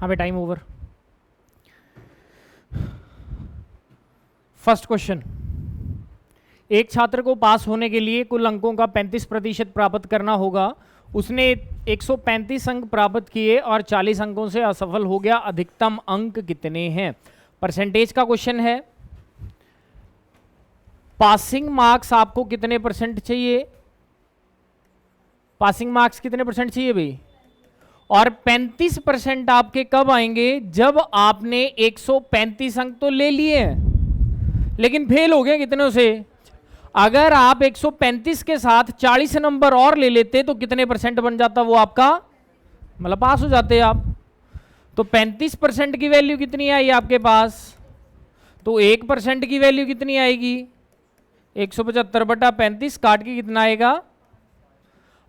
हाँ भाई time over. First question, एक छात्र को पास होने के लिए कुल अंकों का 35% प्राप्त करना होगा। उसने 135 अंक प्राप्त किए और 40 अंकों से असफल हो गया। अधिकतम अंक कितने हैं? परसेंटेज का क्वेश्चन है। पासिंग मार्क्स आपको कितने परसेंट चाहिए? पासिंग मार्क्स कितने परसेंट चाहिए भाई? और 35% आपके कब आएंगे? जब आपने 135 अंक तो ले लिए हैं लेकिन फेल हो गए कितनों से। अगर आप 135 के साथ 40 नंबर और ले लेते तो कितने परसेंट बन जाता वो आपका, मतलब पास हो जाते आप। तो 35% की वैल्यू कितनी आई आपके पास? तो 1% की वैल्यू कितनी आएगी? 175/35 काट के कितना आएगा?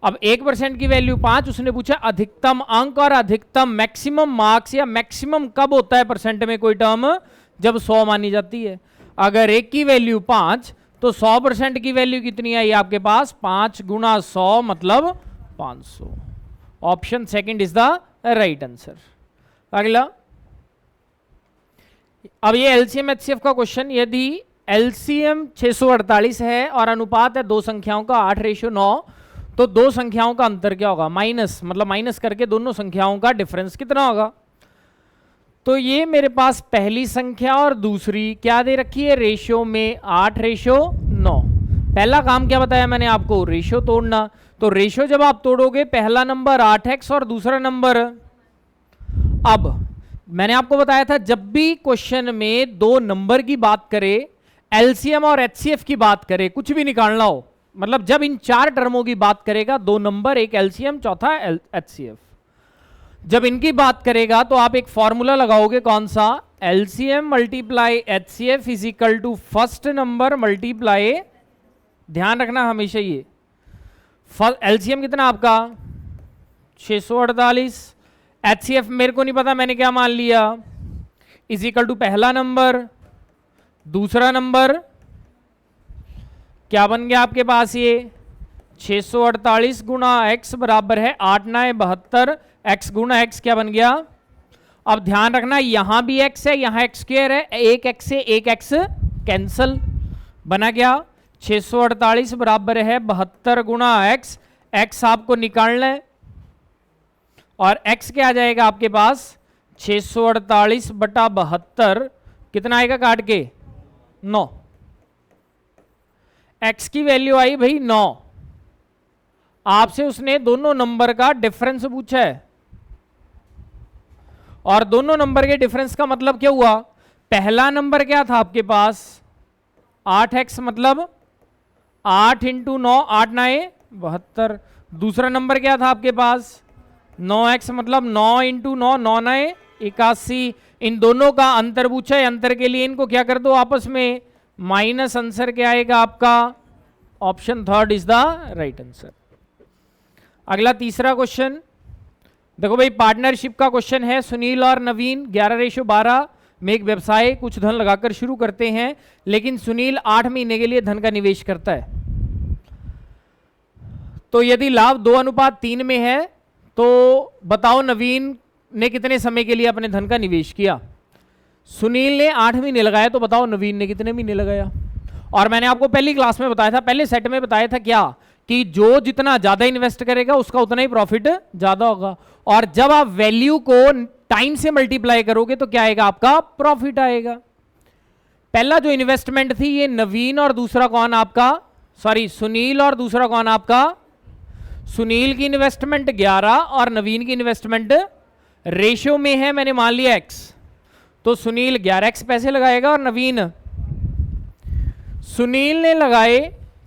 अब 1% की वैल्यू 5। उसने पूछा अधिकतम अंक और अधिकतम मैक्सिमम मार्क्स या मैक्सिमम कब होता है परसेंट में कोई टर्म? जब 100 मानी जाती है। अगर 1 की वैल्यू 5 तो 100% की वैल्यू कितनी आई आपके पास? 5 गुना 100 मतलब 500। Option second is the right answer. अगला, अब ये एलसीएम एचसीएफ का क्वेश्चन। यदि एलसीएम 648 है और अनुपात है दो संख्याओं का 8:9, तो दो संख्याओं का अंतर क्या होगा? माइनस, मतलब माइनस करके दोनों संख्याओं का डिफरेंस कितना होगा? तो ये मेरे पास पहली संख्या और दूसरी क्या दे रखी है रेशियो में? 8:9। पहला काम क्या बताया मैंने आपको? रेशियो तोड़ना। तो रेशियो जब आप तोड़ोगे, पहला नंबर 8x और दूसरा नंबर, अब मैंने आपको बताया था जब भी क्वेश्चन में दो नंबर की बात करे, एलसीएम और एचसीएफ की बात करे, कुछ भी निकालना हो, मतलब जब इन चार टर्मों की बात करेगा, दो नंबर, एक एलसीएम, चौथा एचसीएफ, जब इनकी बात करेगा तो आप एक फॉर्मूला लगाओगे। कौन सा? LCM multiply HCF is equal to first number multiply, ध्यान रखना हमेशा ये, एलसीएम कितना आपका? 648। एचसीएफ मेरे को नहीं पता, मैंने क्या मान लिया? इज इक्वल टू पहला नंबर, दूसरा नंबर, क्या बन गया आपके पास? ये 648 गुणा x बराबर है 8 9 72, x गुणा x क्या बन गया? अब ध्यान रखना यहां भी x है, यहां x स्क्वायर है, एक x से एक x कैंसल, बना गया 648 बराबर है 72 गुणा x। x आपको निकालना है और x क्या आ जाएगा आपके पास? 648/72 कितना आएगा काट के? 9। x की वैल्यू आई भाई 9। आपसे उसने दोनों नंबर का डिफरेंस पूछा है और दोनों नंबर के डिफरेंस का मतलब क्या हुआ? पहला नंबर क्या था आपके पास? 8x, मतलब 8 × 9 8 9 72। दूसरा नंबर क्या था आपके पास? 9x, मतलब 9 × 9 9 9 81। इन दोनों का अंतर पूछा है, अंतर के लिए इनको क्या कर दो आपस में, माइनस। आंसर क्या आएगा आपका? Option third is the right answer. अगला तीसरा क्वेश्चन देखो भाई, पार्टनरशिप का क्वेश्चन है। सुनील और नवीन 11:12 में एक व्यवसाय कुछ धन लगाकर शुरू करते हैं, लेकिन सुनील 8 महीने के लिए धन का निवेश करता है। तो यदि लाभ 2:3 में है तो बताओ नवीन ने कितने समय के लिए अपने धन का निवेश किया? सुनील ने 8 महीने लगाया, तो बताओ नवीन ने कितने महीने लगाया? और मैंने आपको पहली क्लास में बताया था, पहले सेट में बताया था क्या, कि जो जितना ज्यादा इन्वेस्ट करेगा उसका उतना ही प्रॉफिट ज्यादा होगा। और जब आप वैल्यू को टाइम से मल्टीप्लाई करोगे तो क्या आएगा आपका? प्रॉफिट आएगा। पहला जो इन्वेस्टमेंट थी ये नवीन और दूसरा कौन आपका? सॉरी, सुनील और दूसरा कौन आपका? सुनील की इन्वेस्टमेंट 11 और नवीन की इन्वेस्टमेंट रेशियो में है, मैंने मान लिया x। तो सुनील 11x पैसे लगाएगा और नवीन, सुनील ने लगाए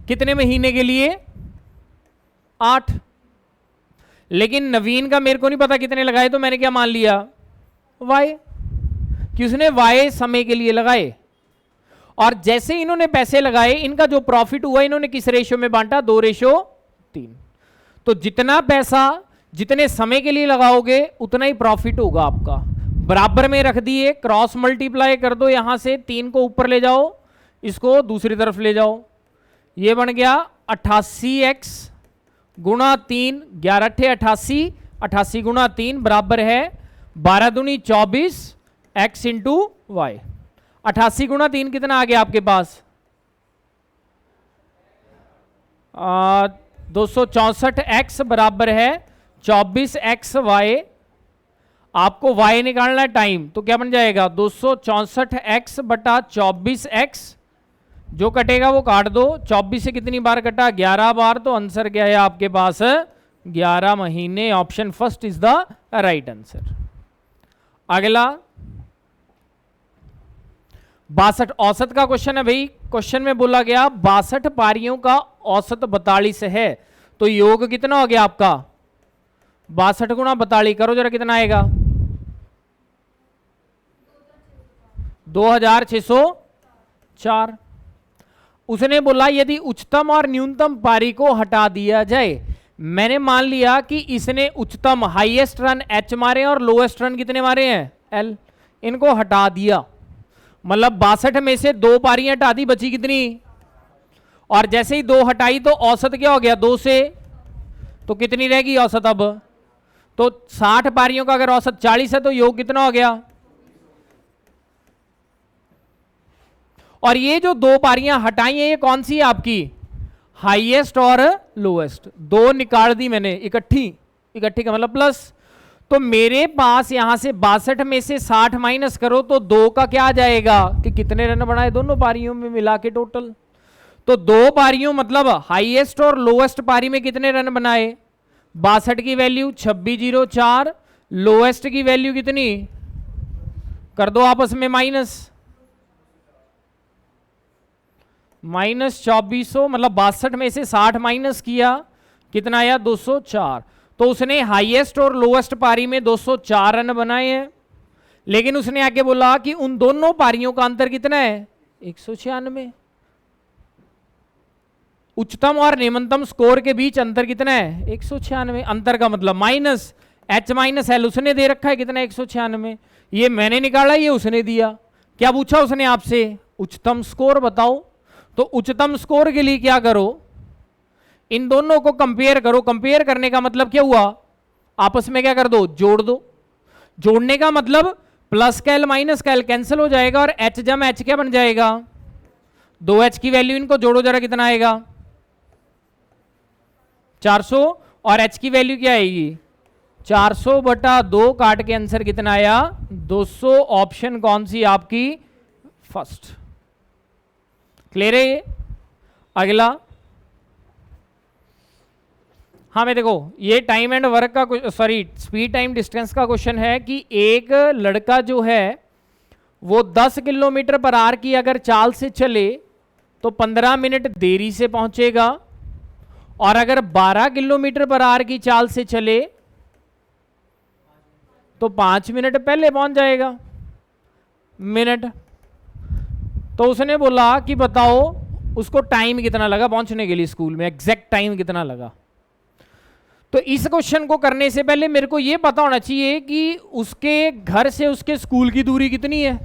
कितने महीने के लिए? 8। लेकिन नवीन का मेरे को नहीं पता कितने लगाए, तो मैंने क्या मान लिया? y, कि उसने y समय के लिए लगाए। और जैसे इन्होंने पैसे लगाए, इनका जो प्रॉफिट हुआ इन्होंने किस रेशियो में बांटा? 2:3। तो जितना पैसा जितने समय के लिए लगाओगे उतना ही प्रॉफिट होगा आपका। बराबर में रख दिए, क्रॉस मल्टीप्लाई कर दो, यहां से 3 को ऊपर ले जाओ, इसको दूसरी तरफ ले जाओ, ये बन गया 88x गुणा 3, 11 × 88, 88 गुणा 3 बराबर है 12 दूनी 24 x इंटू वाई। 88 गुणा 3 कितना आ गया आपके पास? 264x बराबर है 24xy। आपको y निकालना है टाइम, तो क्या बन जाएगा? 264x बटा 24x, जो कटेगा वो काट दो। 24 से कितनी बार कटा? 11 बार। तो आंसर क्या है आपके पास? 11 महीने। Option first is the right answer. अगला 62 औसत का क्वेश्चन है भाई। क्वेश्चन में बोला गया 62 पारियों का औसत 42 है, तो योग कितना हो गया आपका? 62 गुणा 42 करो जरा, कितना आएगा? 2604। उसने बोला यदि उच्चतम और न्यूनतम पारी को हटा दिया जाए। मैंने मान लिया कि इसने उच्चतम हाईएस्ट रन एच मारे और लोएस्ट रन कितने मारे हैं? एल। इनको हटा दिया, मतलब 62 में से 2 पारियां हटा दी, बची कितनी? और जैसे ही 2 हटाई तो औसत क्या हो गया? 2 से, तो कितनी रहेगी औसत अब? तो 60 पारियों का अगर औसत 40 है तो योग कितना हो गया? और ये जो 2 पारियां हटाई हैं ये कौन सी है आपकी? हाईएस्ट और लोएस्ट। 2 निकाल दी मैंने इकट्ठी का मतलब प्लस। तो मेरे पास यहां से 62 में से 60 माइनस करो तो 2 का क्या आ जाएगा कि कितने रन बनाए दोनों पारियों में मिला के टोटल। तो 2 पारियों मतलब हाईएस्ट और लोएस्ट पारी में कितने रन बनाए? 62 की वैल्यू 2604, लोएस्ट की वैल्यू कितनी? कर दो आपस में माइनस 2400, मतलब 62 में से 60 माइनस किया, कितना आया? 204। तो उसने हाईएस्ट और लोएस्ट पारी में 204 रन बनाए हैं, लेकिन उसने आगे बोला कि उन दोनों पारियों का अंतर कितना है? 196। उच्चतम और निम्नतम स्कोर के बीच अंतर कितना है? 196। अंतर का मतलब माइनस एच माइनस एल उसने दे रखा है कितना? 196। ये मैंने निकाला, ये उसने दिया। क्या पूछा उसने आपसे? उच्चतम स्कोर बताओ। तो उच्चतम स्कोर के लिए क्या करो? इन दोनों को कंपेयर करो। कंपेयर करने का मतलब क्या हुआ? आपस में क्या कर दो? जोड़ दो। जोड़ने का मतलब प्लस का एल माइनस का एल कैंसिल हो जाएगा और एच जम एच क्या बन जाएगा? 2h की वैल्यू इनको जोड़ो जरा, कितना आएगा? 400। और h की वैल्यू क्या आएगी? 400 बटा 2 काट के आंसर कितना आया? 200। ऑप्शन कौन सी आपकी? फर्स्ट। क्लियर है ये? अगला हाँ मैं देखो, ये टाइम एंड वर्क का, सॉरी स्पीड टाइम डिस्टेंस का क्वेश्चन है कि एक लड़का जो है वो 10 किलोमीटर पर आवर की अगर चाल से चले तो 15 मिनट देरी से पहुंचेगा, और अगर 12 किलोमीटर पर आवर की चाल से चले तो 5 मिनट पहले पहुंच जाएगा। मिनट। तो उसने बोला कि बताओ उसको टाइम कितना लगा पहुंचने के लिए स्कूल में, एग्जैक्ट टाइम कितना लगा। तो इस क्वेश्चन को करने से पहले मेरे को यह पता होना चाहिए कि उसके घर से उसके स्कूल की दूरी कितनी है,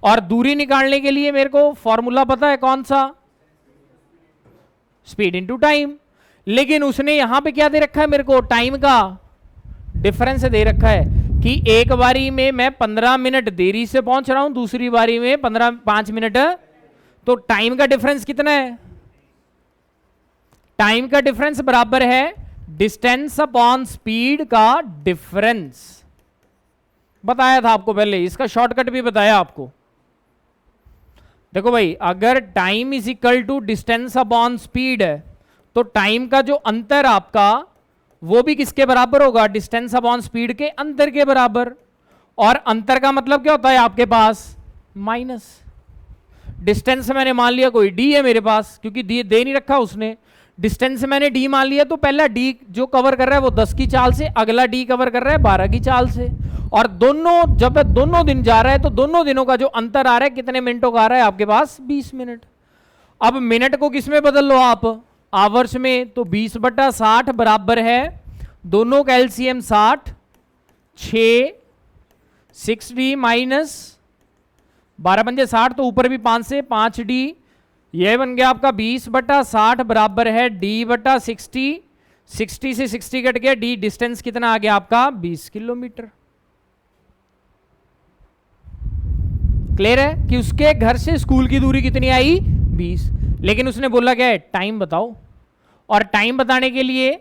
और दूरी निकालने के लिए मेरे को फॉर्मूला पता है कौन सा? Speed into time. लेकिन उसने यहां पे क्या दे रखा है मेरे को? टाइम का डिफरेंस दे रखा है कि एक बारी में मैं 15 मिनट देरी से पहुंच रहा हूं, दूसरी बारी में 5 मिनट। तो टाइम का डिफरेंस कितना है? टाइम का डिफरेंस बराबर है डिस्टेंस अपॉन स्पीड का डिफरेंस। बताया था आपको पहले, इसका शॉर्टकट भी बताया आपको। देखो भाई, अगर time is equal to distance upon speed है तो टाइम का जो अंतर आपका वो भी किसके बराबर होगा? डिस्टेंस अपॉन स्पीड के अंतर के बराबर। और अंतर का मतलब क्या होता है आपके पास? माइनस। डिस्टेंस मैंने मान लिया कोई डी है मेरे पास, क्योंकि दे नहीं रखा उसने। डिस्टेंस मैंने डी मान लिया, तो पहला डी जो कवर कर रहा है वो 10 की चाल से, अगला डी कवर कर रहा है 12 की चाल से। और दोनों जब दोनों दिन जा रहा है तो दोनों दिनों का जो अंतर आ रहा है कितने मिनटों का आ रहा है आपके पास? 20 मिनट। अब मिनट को किस में बदल लो आप? आवर्स में। तो 20 बटा 60 बराबर है, दोनों का एलसीएम 60, 6 6d माइनस 12 पंजे 60, तो ऊपर भी 5 से 5d, यह बन गया आपका 20 बटा 60 बराबर है d बटा 60। 60 से 60 कट गया, d डिस्टेंस कितना आ गया आपका? 20 किलोमीटर। क्लियर है कि उसके घर से स्कूल की दूरी कितनी आई 20, लेकिन उसने बोला क्या है टाइम बताओ, और टाइम बताने के लिए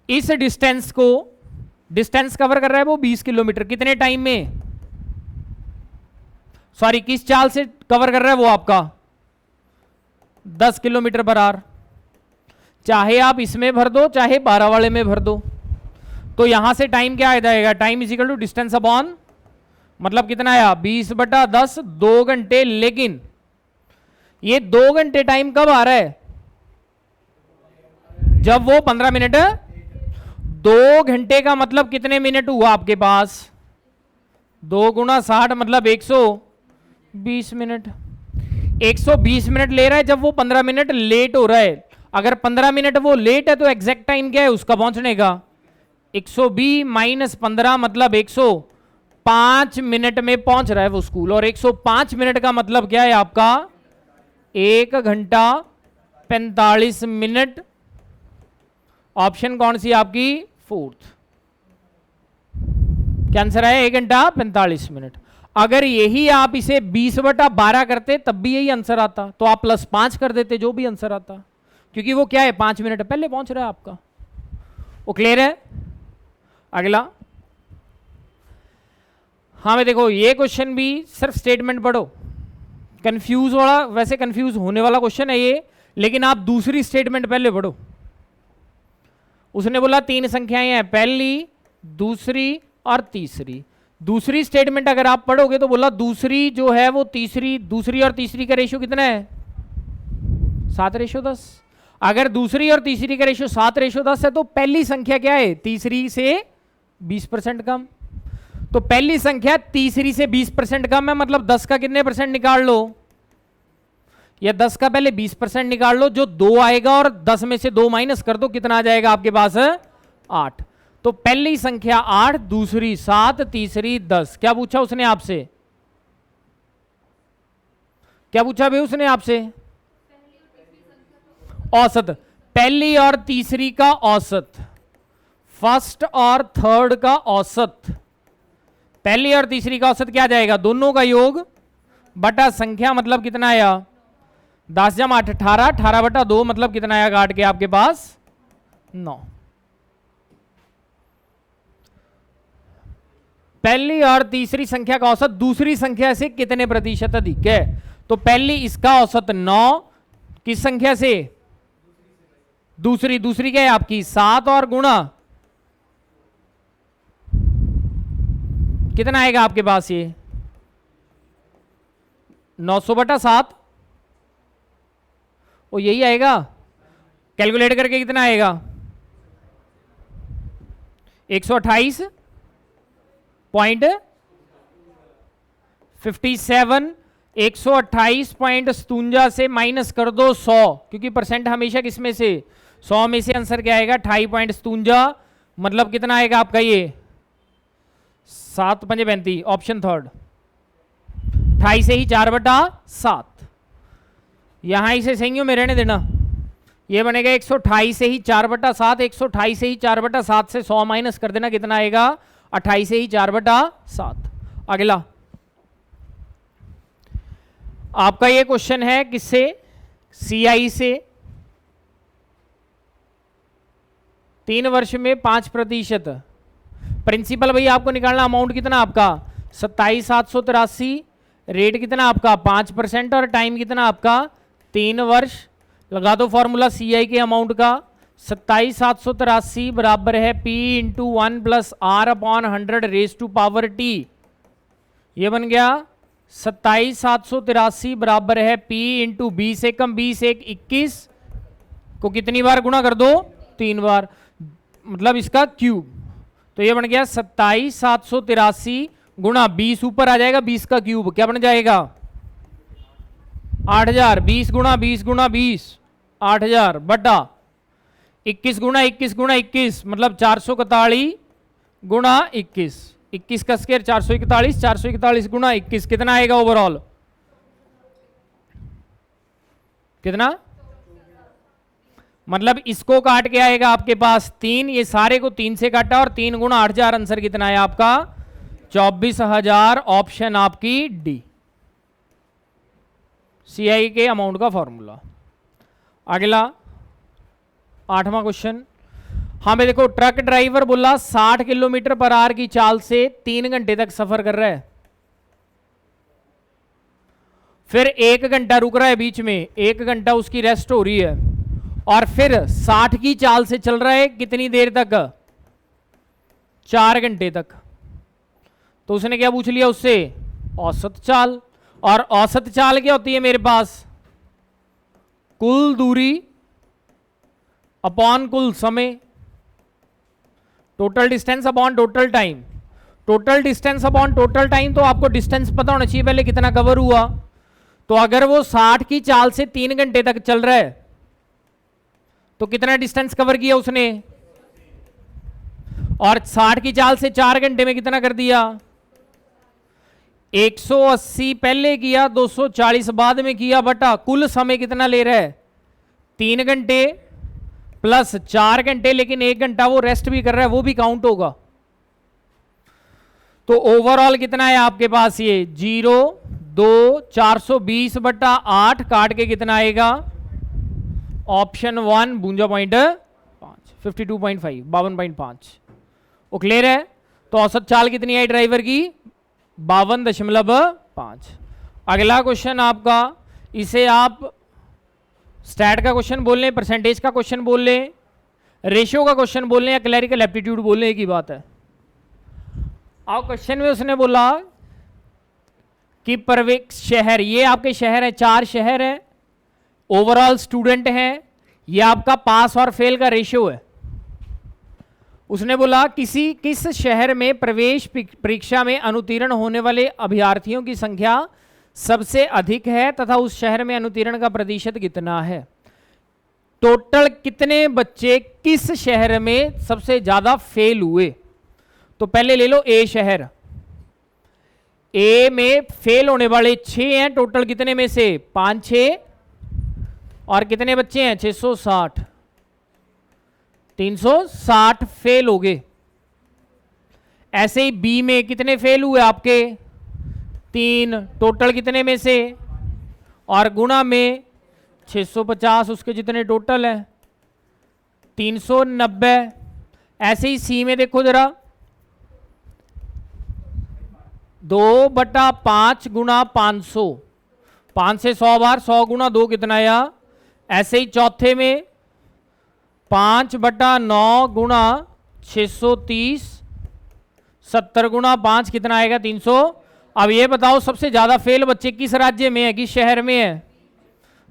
इस डिस्टेंस को, डिस्टेंस कवर कर रहा है वो 20 किलोमीटर, कितने टाइम में, सॉरी किस चाल से कवर कर रहा है वो आपका 10 किलोमीटर पर आवर। चाहे आप इसमें भर दो चाहे 12 वाले में भर दो, तो यहां से टाइम क्या आ जाएगा, time is equal to distance upon, मतलब कितना आया 20/10, 2 घंटे। लेकिन ये 2 घंटे टाइम कब आ रहा है, जब वो 15 मिनट, 2 घंटे का मतलब कितने मिनट हुआ आपके पास, 2 गुणा 60 मतलब 120 मिनट। 120 मिनट ले रहा है जब वो 15 मिनट लेट हो रहा है। अगर 15 मिनट वो लेट है तो एग्जैक्ट टाइम क्या है उसका पहुंचने का, 120 माइनस 15 मतलब 105 मिनट में पहुंच रहा है वो स्कूल। और 105 मिनट का मतलब क्या है आपका 1 घंटा 45 मिनट। ऑप्शन कौन सी आपकी, फोर्थ। क्या आंसर है 1 घंटा 45 मिनट। अगर यही आप इसे 20/12 करते तब भी यही आंसर आता, तो आप +5 कर देते जो भी आंसर आता, क्योंकि वो क्या है 5 मिनट पहले पहुंच रहा है आपका। वो क्लियर है। अगला, हाँ मैं देखो ये क्वेश्चन भी सिर्फ स्टेटमेंट पढ़ो, कंफ्यूज वाला, वैसे कंफ्यूज होने वाला क्वेश्चन है ये, लेकिन आप दूसरी स्टेटमेंट पहले पढ़ो। उसने बोला 3 संख्याएं हैं, पहली, दूसरी और तीसरी। दूसरी स्टेटमेंट अगर आप पढ़ोगे तो बोला दूसरी जो है वो तीसरी, दूसरी और तीसरी का रेशियो कितना है 7:10। अगर दूसरी और तीसरी का रेशियो 7:10 है तो पहली संख्या क्या है, तीसरी से 20% कम। तो पहली संख्या तीसरी से 20% कम है, मतलब 10 का कितने परसेंट निकाल लो, या 10 का पहले 20% निकाल लो, जो 2 आएगा और 10 में से 2 माइनस कर दो, कितना आ जाएगा आपके पास 8। तो पहली संख्या 8, दूसरी 7, तीसरी 10। क्या पूछा उसने आपसे, क्या पूछा भाई उसने आपसे, औसत। पहली और तीसरी का औसत, फर्स्ट और थर्ड का औसत। पहली और तीसरी का औसत क्या आ जाएगा, दोनों का योग बटा संख्या, मतलब कितना आया 10 जमा 8 18, 18/2 मतलब कितना आया काट के आपके पास 9। पहली और तीसरी संख्या का औसत दूसरी संख्या से कितने प्रतिशत अधिक है, तो पहली इसका औसत 9, किस संख्या से, दूसरी, दूसरी क्या है आपकी 7, और गुणा कितना आएगा आपके पास ये 900/7, वो यही आएगा। कैलकुलेट करके कितना आएगा 128.57, 128.57 से माइनस कर दो 100, क्योंकि परसेंट हमेशा किसमें से 100 में से आंसर क्या आएगा 28.57, मतलब कितना आएगा आपका ये 7 × 5 = 35, ऑप्शन थर्ड। 28 से ही 4/7, यहां इसे संख्याओं में रहने देना, ये बनेगा 128 से ही 4/7, 128 से ही 4/7 से 100 माइनस कर देना, कितना आएगा 28 से ही 4/7। अगला आपका ये क्वेश्चन है किससे, CI से। 3 वर्ष में 5%, प्रिंसिपल भाई आपको निकालना, अमाउंट कितना आपका 27,783, रेट कितना आपका 5%, और टाइम कितना आपका 3 वर्ष। लगा दो फॉर्मूला CI के अमाउंट का, 27,783 बराबर है P × 1 + R/100⁻T। ये बन गया 27,783 बराबर है P × 20 एकम 20 1 21 को कितनी बार गुणा कर दो 3 बार, मतलब इसका क्यूब। तो ये बन गया 27,783 गुणा 20, ऊपर आ जाएगा 20 का क्यूब, क्या बन जाएगा 8,000। 20 गुणा 20 गुणा 20 8,000 बटा 21 गुणा 21 गुणा 21 मतलब 441 गुणा 21, 21 का स्क्वायर 441, 441 गुणा 21 कितना आएगा ओवरऑल, कितना, मतलब इसको काट के आएगा आपके पास 3, ये सारे को 3 से काटा और 3 गुणा 8,000, आंसर कितना है आपका 24,000 ऑप्शन आपकी डी, सीआई के अमाउंट का फॉर्मूला। अगला 8वां क्वेश्चन, हाँ भाई देखो, ट्रक ड्राइवर बोला 60 किलोमीटर पर आवर की चाल से 3 घंटे तक सफर कर रहा है, फिर 1 घंटा रुक रहा है बीच में, 1 घंटा उसकी रेस्ट हो रही है, और फिर 60 की चाल से चल रहा है कितनी देर तक? 4 घंटे तक। तो उसने क्या पूछ लिया उससे? औसत चाल। और औसत चाल क्या होती है मेरे पास? कुल दूरी अपॉन कुल समय, total distance upon total time. Total distance upon total time, तो आपको डिस्टेंस पता होना चाहिए पहले कितना कवर हुआ। तो अगर वो 60 की चाल से 3 घंटे तक चल रहा है तो कितना डिस्टेंस कवर किया उसने? और 60 की चाल से 4 घंटे में कितना कर दिया? 180 पहले किया, 240 बाद में किया, बटा कुल समय कितना ले रहा है? 3 घंटे प्लस 4 घंटे, लेकिन 1 घंटा वो रेस्ट भी कर रहा है, वो भी काउंट होगा। तो ओवरऑल कितना है आपके पास? ये 0 2 420 बटा 8 काट के कितना आएगा? ऑप्शन 1 52.5, 52.5, 52.5। वो क्लियर है? तो औसत चाल कितनी आई ड्राइवर की? 52.5। अगला क्वेश्चन आपका, इसे आप स्टैट का क्वेश्चन बोल लें, परसेंटेज का क्वेश्चन बोल लें, रेशियो का क्वेश्चन बोल लें, या क्लैरिकल एप्टीट्यूड बोल लें, एक ही बात है। आओ क्वेश्चन में उसने बोला कि प्रवेश शहर, ये आपके शहर है, 4 शहर है, ओवरऑल स्टूडेंट हैं, ये आपका पास और फेल का रेशियो है। उसने बोला किस शहर में प्रवेश परीक्षा में अनुत्तीर्ण होने वाले अभ्यर्थियों की संख्या सबसे अधिक है तथा उस शहर में अनुत्तीर्ण का प्रतिशत कितना है। टोटल कितने बच्चे किस शहर में सबसे ज्यादा फेल हुए? तो पहले ले लो ए शहर, ए में फेल होने वाले 6 हैं, टोटल कितने में से? 5 6, और कितने बच्चे हैं? 660, 360 फेल हो गए। ऐसे ही बी में कितने फेल हुए आपके? 3, टोटल कितने में से? और गुणा में 650, उसके जितने टोटल है 390। ऐसे ही सी में देखो जरा, 2/5 गुणा 500, 5 से 100 बार, 100 गुणा 2 कितना आया? ऐसे ही चौथे में 5/9 गुणा 630, 70 गुणा 5 कितना आएगा? 300। अब ये बताओ सबसे ज्यादा फेल बच्चे किस राज्य में है, किस शहर में है?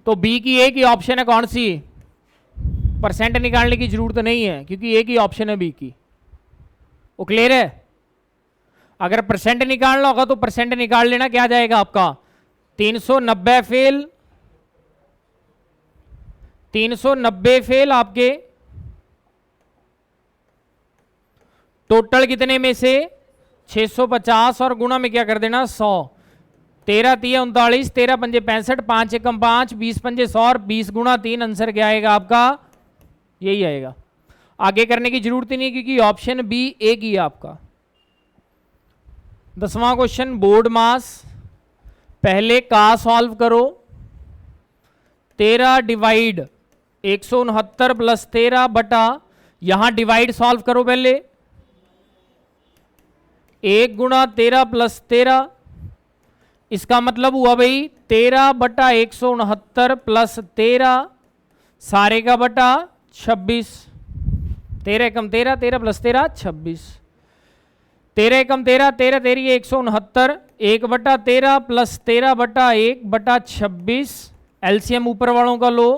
तो बी की एक ही ऑप्शन है, कौन सी? परसेंट निकालने की जरूरत नहीं है क्योंकि एक ही ऑप्शन है बी की। वो क्लियर है? अगर परसेंट निकालना होगा तो परसेंट निकाल लेना, क्या जाएगा आपका? 390 फेल, 390 फेल आपके टोटल कितने में से? 650, और गुणा में क्या कर देना? 100। 13 3 39, 13 पंजे 65, 5 एकम 5, 20 पंजे 100, और 20 गुणा 3, आंसर क्या आएगा आपका? यही आएगा। आगे करने की जरूरत ही नहीं क्योंकि ऑप्शन बी एक ही है आपका। 10वां क्वेश्चन, बोर्ड मास। पहले का सॉल्व करो, 13 डिवाइड 169 प्लस 13 बटा, यहां डिवाइड सॉल्व करो पहले, 1 गुणा 13 प्लस 13, इसका मतलब हुआ भाई 13 बटा 169 प्लस 13 सारे का बटा 26, 13 एकम 13, 13 प्लस 13 26, 13 एकम 13, 13 13 169, 1 बटा 13 प्लस 13 बटा 1 बटा 26, एलसीएम ऊपर वालों का लो,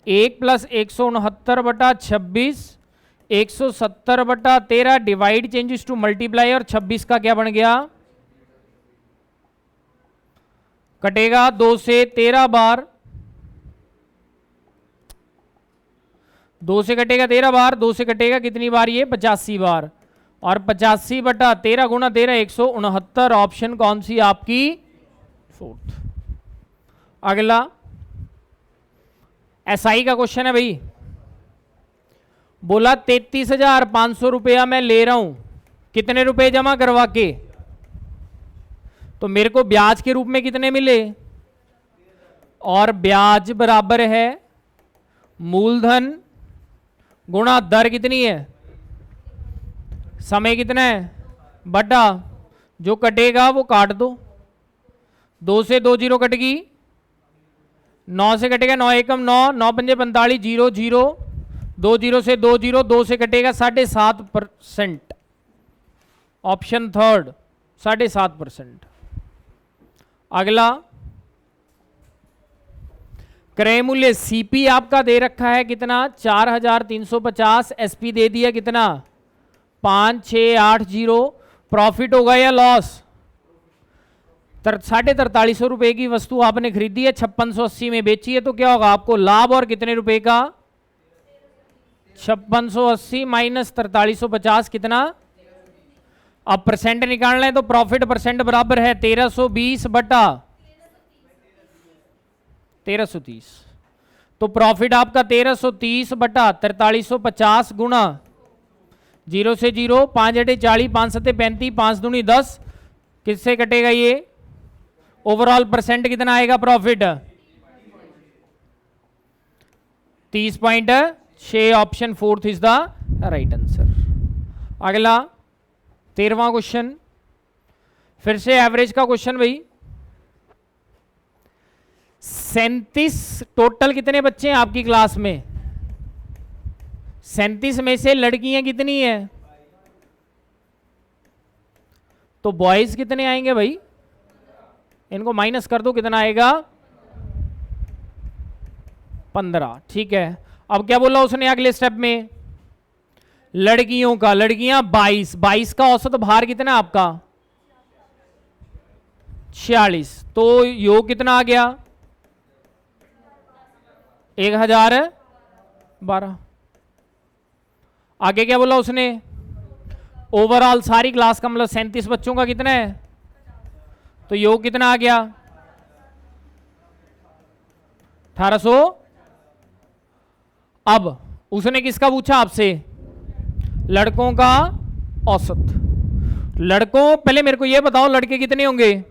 1 प्लस 169 बटा 26, 170 बटा 13 डिवाइड चेंजेस टू मल्टीप्लाई, और 26 का क्या बन गया? कटेगा 2 से 13 बार, 2 से कटेगा 13 बार, 2 से कटेगा कितनी बार? ये 85 बार, और 85 बटा 13 गुणा 13 169, ऑप्शन कौन सी आपकी? 4th। अगला एसआई का क्वेश्चन है भाई, बोला 33,500 रुपया मैं ले रहा हूं, कितने रुपए जमा करवा के? तो मेरे को ब्याज के रूप में कितने मिले, और ब्याज बराबर है मूलधन गुणा दर कितनी है, समय कितना है, बटा जो कटेगा वो काट दो। 2 से 2 जीरो कट गई, 9 से कटेगा 9 एकम 9, 9 पंजे 45, 0 0, 2 जीरो से 2 जीरो, 2 से कटेगा 7.5%। Option third 7.5%। अगला क्रय मूल्य सीपी आपका दे रखा है कितना, 4350, एसपी दे दिया कितना 5680। प्रॉफिट होगा या लॉस, 4350 रुपए की वस्तु आपने खरीदी है, 5680 में बेची है, तो क्या होगा आपको लाभ, और कितने रुपए का 5680 माइनस 4350 कितना। अब परसेंट निकालना है तो प्रॉफिट परसेंट बराबर है 1320 बटा 1330। तो प्रॉफिट आपका 1330 बटा 4350 गुणा 0 से 0, 5 अटे 40, 5 सत्ते 35, 5 दूनी 10, किससे कटेगा ये, ओवरऑल परसेंट कितना आएगा profit 30.6। Option fourth is the right answer. अगला 13वां क्वेश्चन, फिर से एवरेज का क्वेश्चन भाई। 37 टोटल कितने बच्चे हैं आपकी क्लास में, 37 में से लड़कियां कितनी है, तो बॉयज कितने आएंगे भाई, इनको माइनस कर दो, कितना आएगा 15। ठीक है, अब क्या बोला उसने अगले स्टेप में, लड़कियों का, लड़कियां 22, 22 का औसत भार कितना आपका 46, तो योग कितना आ गया 1012। आगे क्या बोला उसने, ओवरऑल सारी क्लास का मतलब 37 बच्चों का कितना है, तो योग कितना आ गया 1800। अब उसने किसका पूछा आपसे, लड़कों का औसत। लड़कों, पहले मेरे को यह बताओ लड़के कितने होंगे,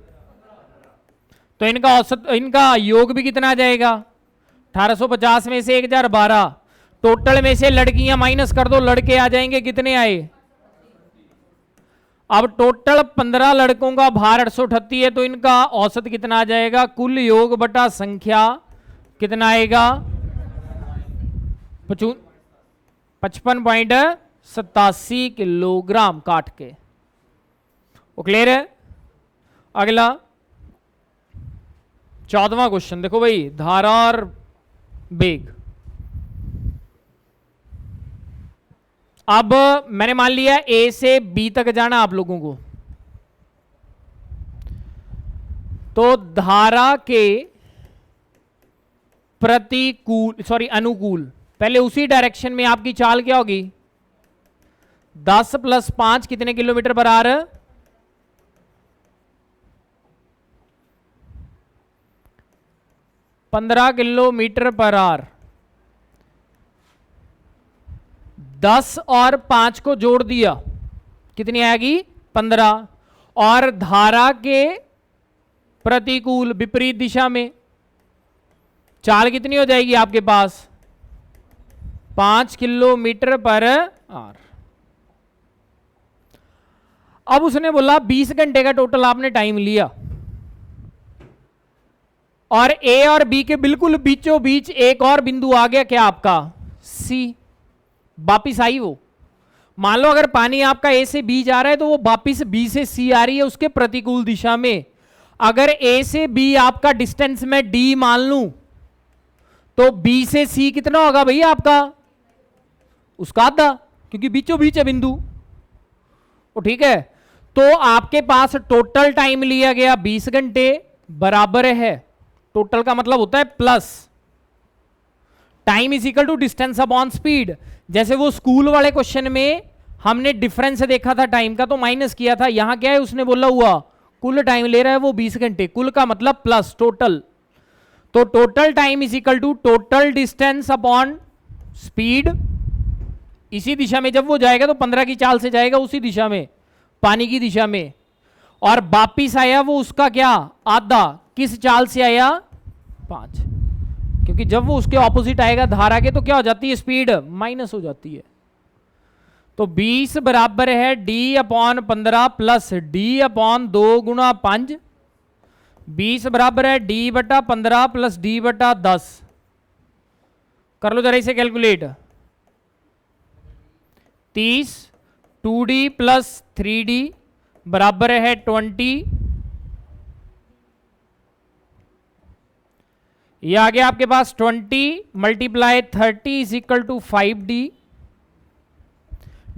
तो इनका औसत, इनका योग भी कितना आ जाएगा 1850 में से 1012, टोटल में से लड़कियां माइनस कर दो, लड़के आ जाएंगे कितने आए। अब टोटल 15 लड़कों का भार 838 है, तो इनका औसत कितना आ जाएगा, कुल योग बटा संख्या कितना आएगा 55.87 किलोग्राम काट के। वो क्लियर है। अगला 14वां क्वेश्चन देखो भाई, धारा और बेग। अब मैंने मान लिया ए से बी तक जाना आप लोगों को, तो धारा के प्रतिकूल, सॉरी अनुकूल, पहले उसी डायरेक्शन में आपकी चाल क्या होगी, 10 + 5 कितने kilometre per hour, 15 kilometre per hour. 10 और 5 को जोड़ दिया कितनी आएगी 15, और धारा के प्रतिकूल विपरीत दिशा में चाल कितनी हो जाएगी आपके पास 5 किलोमीटर पर आवर। अब उसने बोला 20 घंटे का टोटल आपने टाइम लिया, और ए और बी के बिल्कुल बीचों बीच एक और बिंदु आ गया क्या आपका सी, वापिस आई वो। मान लो अगर पानी आपका ए से बी जा रहा है तो वो वापिस बी से सी आ रही है उसके प्रतिकूल दिशा में। अगर ए से बी आपका डिस्टेंस में डी मान लूं तो बी से सी कितना होगा भाई आपका, उसका आधा, क्योंकि बीचों बीच है बिंदु। ठीक है, तो आपके पास टोटल टाइम लिया गया 20 घंटे बराबर है, टोटल का मतलब होता है plus time is equal to distance upon speed. जैसे वो स्कूल वाले क्वेश्चन में हमने डिफरेंस देखा था टाइम का तो माइनस किया था, यहां क्या है उसने बोला हुआ कुल टाइम ले रहा है वो 20 घंटे, कुल का मतलब प्लस टोटल। तो total time is equal to total distance upon speed. इसी दिशा में जब वो जाएगा तो 15 की चाल से जाएगा उसी दिशा में, पानी की दिशा में, और वापिस आया वो उसका क्या आधा, किस चाल से आया 5, क्योंकि जब वो उसके ऑपोजिट आएगा धारा के तो क्या हो जाती है स्पीड माइनस हो जाती है। तो 20 बराबर है d/15 प्लस d/2 गुणा 5। 20 बराबर है d/15 प्लस d/10। कर लो जरा इसे कैलकुलेट। 30 2d प्लस 3d बराबर है 20। ये आ गया आपके पास 20 multiply 30 is equal to 5d।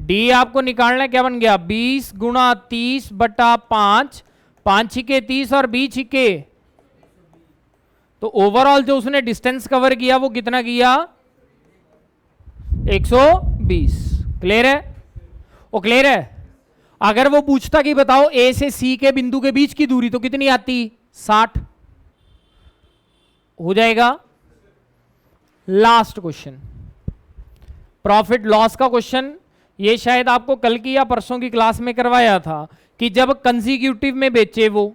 d आपको निकालना है, क्या बन गया 20 गुणा 30 बटा 5, 5 छिके 30 और 20 छिके, तो ओवरऑल जो उसने डिस्टेंस कवर किया वो कितना किया 120। क्लियर है? वो क्लियर है? अगर वो पूछता कि बताओ ए से सी के बिंदु के बीच की दूरी तो कितनी आती 60 हो जाएगा। लास्ट क्वेश्चन प्रॉफिट लॉस का क्वेश्चन, ये शायद आपको कल की या परसों की क्लास में करवाया था कि जब कंसेक्यूटिव में बेचे, वो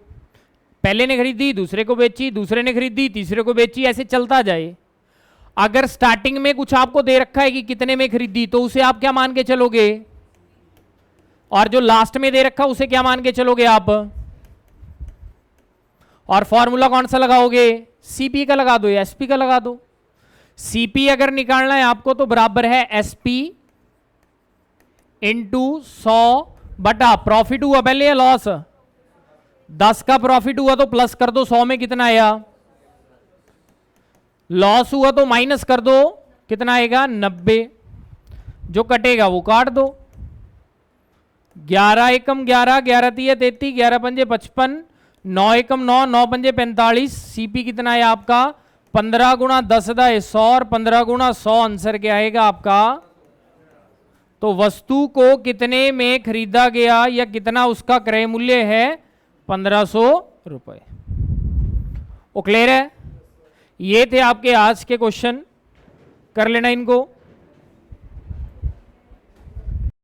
पहले ने खरीदी दूसरे को बेची, दूसरे ने खरीदी तीसरे को बेची, ऐसे चलता जाए। अगर स्टार्टिंग में कुछ आपको दे रखा है कि कितने में खरीदी तो उसे आप क्या मान के चलोगे, और जो लास्ट में दे रखा उसे क्या मान के चलोगे आप, और फॉर्मूला कौन सा लगाओगे सीपी का लगा दो या एसपी का लगा दो। सीपी अगर निकालना है आपको तो बराबर है एसपी इंटू 100 बटा प्रॉफिट हुआ पहले या लॉस, 10 का प्रॉफिट हुआ तो प्लस कर दो 100 में कितना आया, लॉस हुआ तो माइनस कर दो कितना आएगा 90, जो कटेगा वो काट दो। 11 एकम 11, 11 तिया 33, 11 पंजे 55, 9 एकम 9, 9 पंजे 45। सीपी कितना है आपका 15 गुणा 10 दा 100 और 15 गुणा 100 आंसर क्या आएगा आपका। तो वस्तु को कितने में खरीदा गया या कितना उसका क्रय मूल्य है 1500 रुपए। वो क्लियर है? ये थे आपके आज के क्वेश्चन, कर लेना इनको।